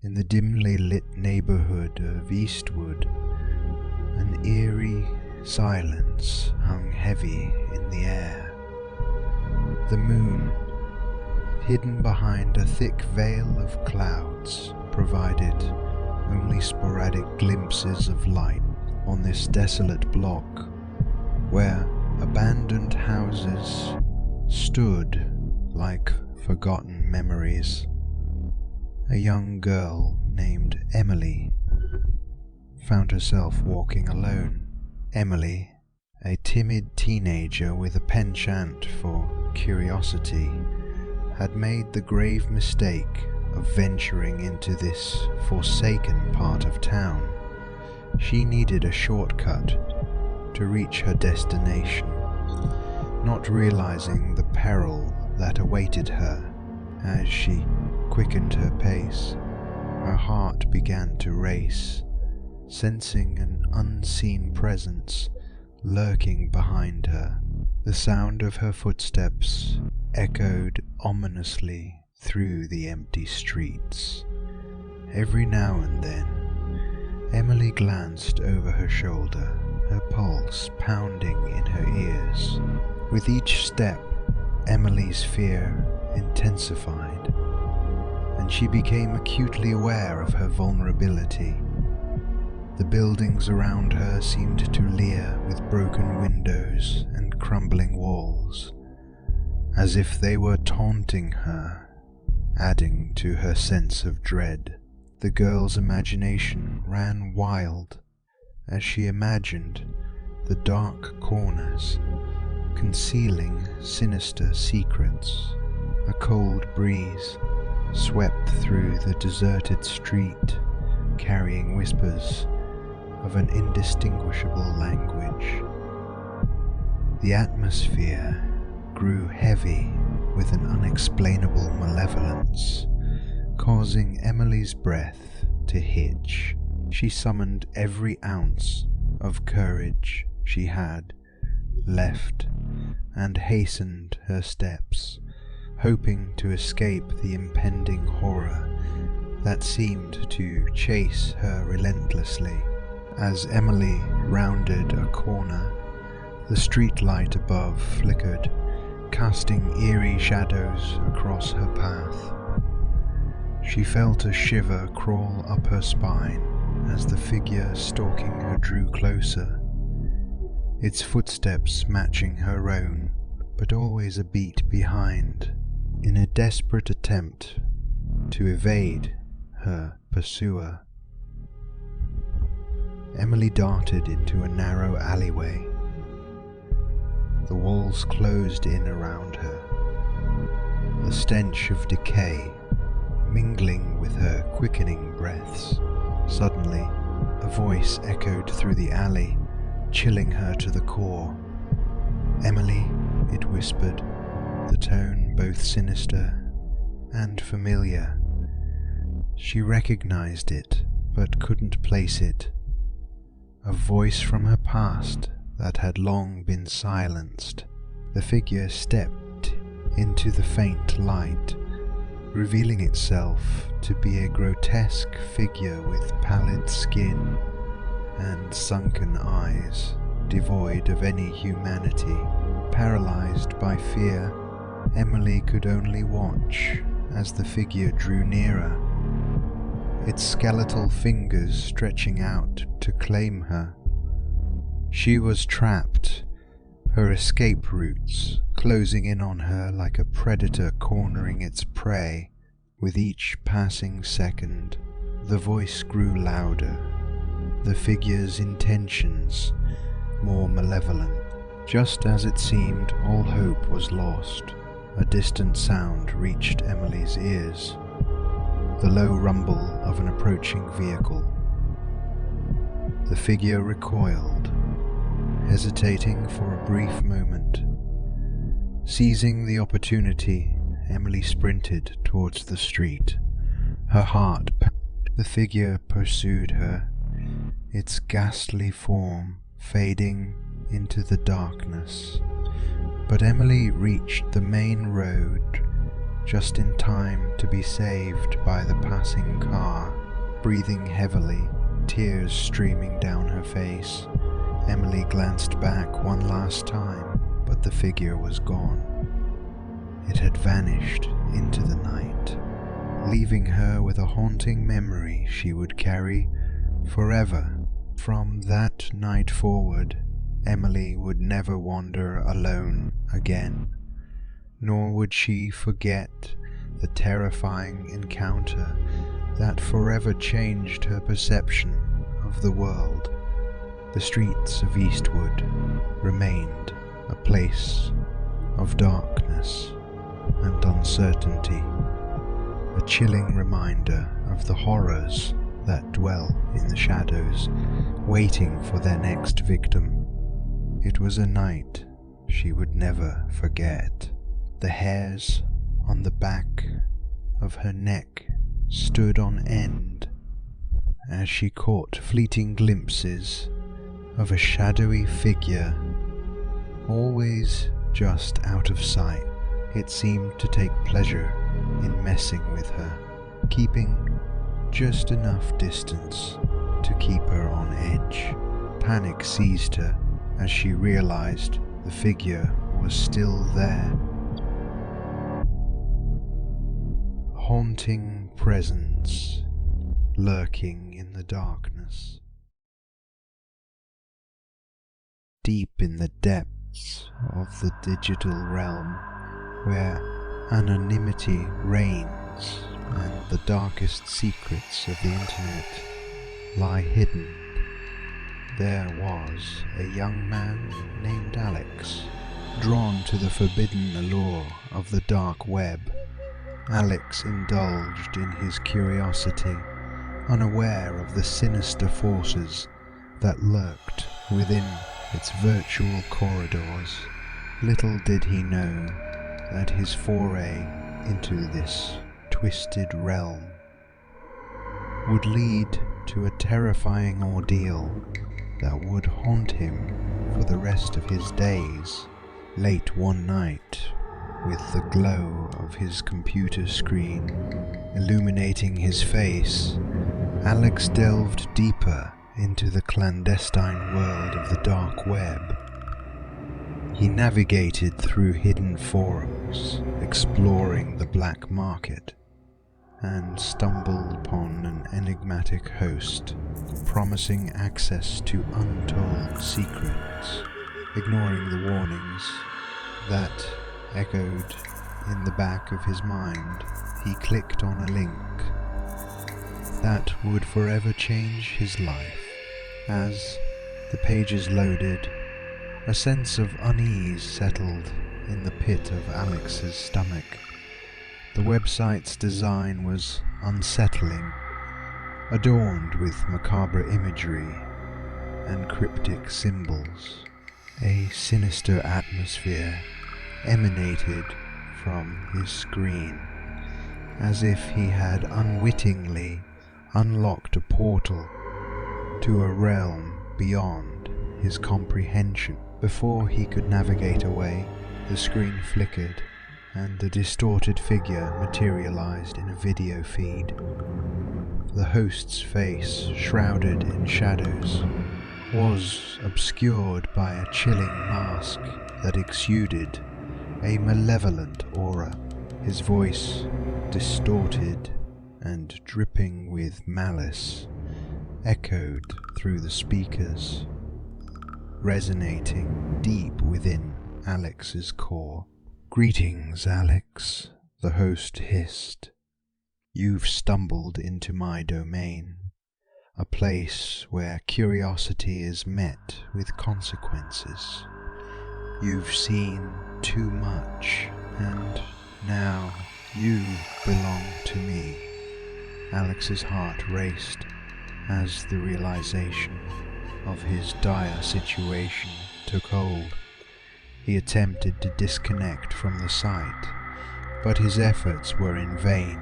In the dimly lit neighborhood of Eastwood, an eerie silence hung heavy in the air. The moon, hidden behind a thick veil of clouds, provided only sporadic glimpses of light on this desolate block, where abandoned houses stood like forgotten memories. A young girl named Emily found herself walking alone. Emily, a timid teenager with a penchant for curiosity, had made the grave mistake of venturing into this forsaken part of town. She needed a shortcut to reach her destination, not realizing the peril that awaited her. As she quickened her pace, her heart began to race, sensing an unseen presence lurking behind her. The sound of her footsteps echoed ominously through the empty streets. Every now and then, Emily glanced over her shoulder, her pulse pounding in her ears. With each step, Emily's fear intensified, and she became acutely aware of her vulnerability. The buildings around her seemed to leer with broken windows and crumbling walls, as if they were taunting her, adding to her sense of dread. The girl's imagination ran wild as she imagined the dark corners concealing sinister secrets. A cold breeze swept through the deserted street, carrying whispers of an indistinguishable language. The atmosphere grew heavy with an unexplainable malevolence, causing Emily's breath to hitch. She summoned every ounce of courage she had left and hastened her steps, hoping to escape the impending horror that seemed to chase her relentlessly. As Emily rounded a corner, the streetlight above flickered, casting eerie shadows across her path. She felt a shiver crawl up her spine as the figure stalking her drew closer, its footsteps matching her own, but always a beat behind, in a desperate attempt to evade her pursuer. Emily darted into a narrow alleyway. The walls closed in around her, the stench of decay mingling with her quickening breaths. Suddenly, a voice echoed through the alley, chilling her to the core. "Emily," it whispered, the tone both sinister and familiar. She recognized it, but couldn't place it. A voice from her past that had long been silenced. The figure stepped into the faint light, revealing itself to be a grotesque figure with pallid skin and sunken eyes, devoid of any humanity. Paralyzed by fear, Emily could only watch as the figure drew nearer, its skeletal fingers stretching out to claim her. She was trapped, her escape routes closing in on her like a predator cornering its prey. With each passing second, the voice grew louder, the figure's intentions more malevolent. Just as it seemed all hope was lost, a distant sound reached Emily's ears, the low rumble of an approaching vehicle. The figure recoiled, hesitating for a brief moment. Seizing the opportunity, Emily sprinted towards the street, her heart pounding. The figure pursued her, its ghastly form fading into the darkness. But Emily reached the main road just in time to be saved by the passing car. Breathing heavily, tears streaming down her face, Emily glanced back one last time, but the figure was gone. It had vanished into the night, leaving her with a haunting memory she would carry forever. From that night forward, Emily would never wander alone again, nor would she forget the terrifying encounter that forever changed her perception of the world. The streets of Eastwood remained a place of darkness and uncertainty, a chilling reminder of the horrors that dwell in the shadows, waiting for their next victim. It was a night she would never forget. The hairs on the back of her neck stood on end as she caught fleeting glimpses of a shadowy figure, always just out of sight. It seemed to take pleasure in messing with her, keeping just enough distance to keep her on edge. Panic seized her as she realized the figure was still there. A haunting presence lurking in the darkness. Deep in the depths of the digital realm, where anonymity reigns and the darkest secrets of the internet lie hidden, there was a young man named Alex, drawn to the forbidden allure of the dark web. Alex indulged in his curiosity, unaware of the sinister forces that lurked within its virtual corridors. Little did he know that his foray into this twisted realm would lead to a terrifying ordeal that would haunt him for the rest of his days. Late one night, with the glow of his computer screen illuminating his face, Alex delved deeper into the clandestine world of the dark web. He navigated through hidden forums, exploring the black market, and stumbled upon an enigmatic host promising access to untold secrets. Ignoring the warnings that echoed in the back of his mind, he clicked on a link that would forever change his life. As the pages loaded, a sense of unease settled in the pit of Alex's stomach. The website's design was unsettling, adorned with macabre imagery and cryptic symbols. A sinister atmosphere emanated from his screen, as if he had unwittingly unlocked a portal to a realm beyond his comprehension. Before he could navigate away, the screen flickered and a distorted figure materialized in a video feed. The host's face, shrouded in shadows, was obscured by a chilling mask that exuded a malevolent aura. His voice, distorted and dripping with malice, echoed through the speakers, resonating deep within Alex's core. "Greetings, Alex," the host hissed. "You've stumbled into my domain, a place where curiosity is met with consequences. You've seen too much, and now you belong to me." Alex's heart raced as the realization of his dire situation took hold. He attempted to disconnect from the site, but his efforts were in vain.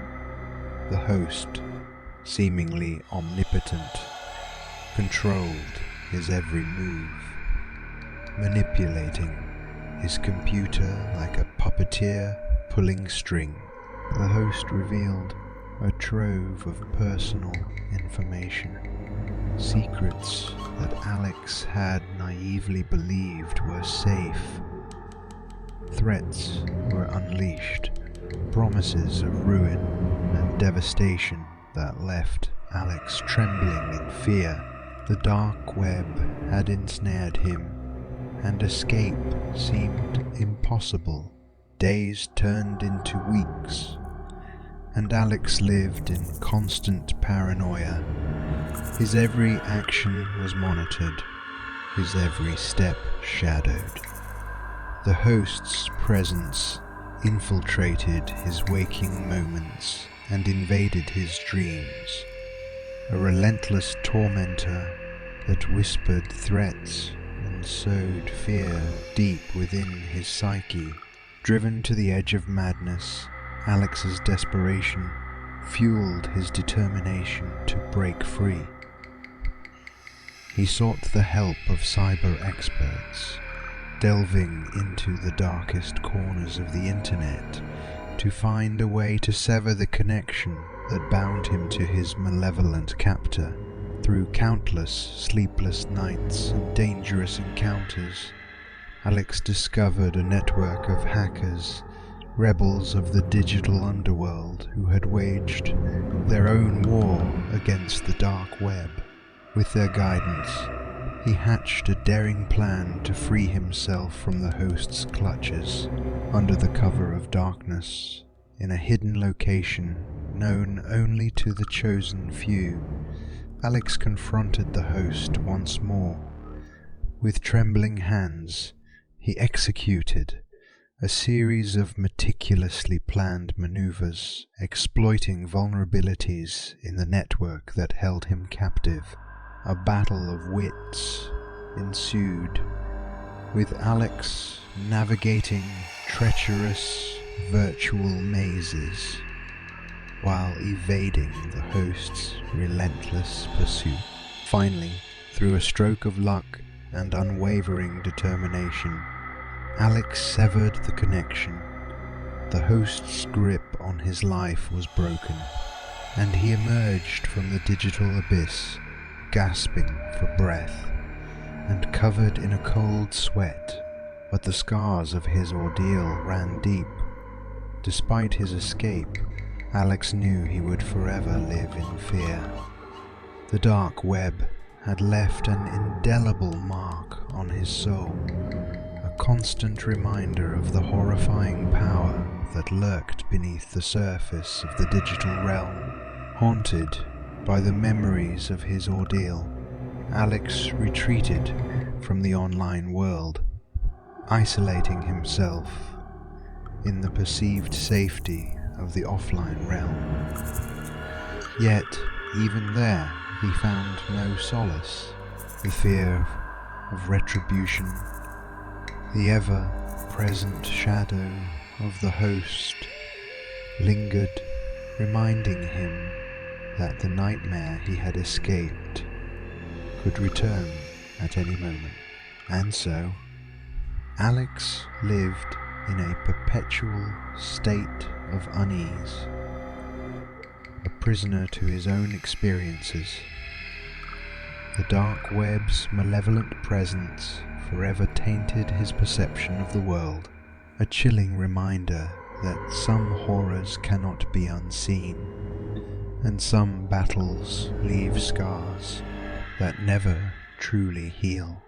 The host, seemingly omnipotent, controlled his every move, manipulating his computer like a puppeteer pulling string. the host revealed a trove of personal information, secrets that Alex had naively believed were safe. Threats were unleashed, promises of ruin and devastation that left Alex trembling in fear. The dark web had ensnared him, and escape seemed impossible. Days turned into weeks, and Alex lived in constant paranoia. His every action was monitored, his every step shadowed. The host's presence infiltrated his waking moments and invaded his dreams, a relentless tormentor that whispered threats and sowed fear deep within his psyche. Driven to the edge of madness, Alex's desperation fueled his determination to break free. He sought the help of cyber experts, delving into the darkest corners of the internet to find a way to sever the connection that bound him to his malevolent captor. Through countless sleepless nights and dangerous encounters, Alex discovered a network of hackers, rebels of the digital underworld who had waged their own war against the dark web. With their guidance, he hatched a daring plan to free himself from the host's clutches. Under the cover of darkness, in a hidden location known only to the chosen few, Alex confronted the host once more. With trembling hands, he executed a series of meticulously planned maneuvers, exploiting vulnerabilities in the network that held him captive. A battle of wits ensued, with Alex navigating treacherous virtual mazes while evading the host's relentless pursuit. Finally, through a stroke of luck and unwavering determination, Alex severed the connection. The host's grip on his life was broken, and he emerged from the digital abyss, gasping for breath and covered in a cold sweat. But the scars of his ordeal ran deep. Despite his escape, Alex knew he would forever live in fear. The dark web had left an indelible mark on his soul, a constant reminder of the horrifying power that lurked beneath the surface of the digital realm. Haunted by the memories of his ordeal, Alex retreated from the online world, isolating himself in the perceived safety of the offline realm. Yet, even there, he found no solace. The fear of retribution, the ever-present shadow of the host, lingered, reminding him that the nightmare he had escaped could return at any moment. And so, Alex lived in a perpetual state of unease, a prisoner to his own experiences. The dark web's malevolent presence forever tainted his perception of the world, a chilling reminder that some horrors cannot be unseen, and some battles leave scars that never truly heal.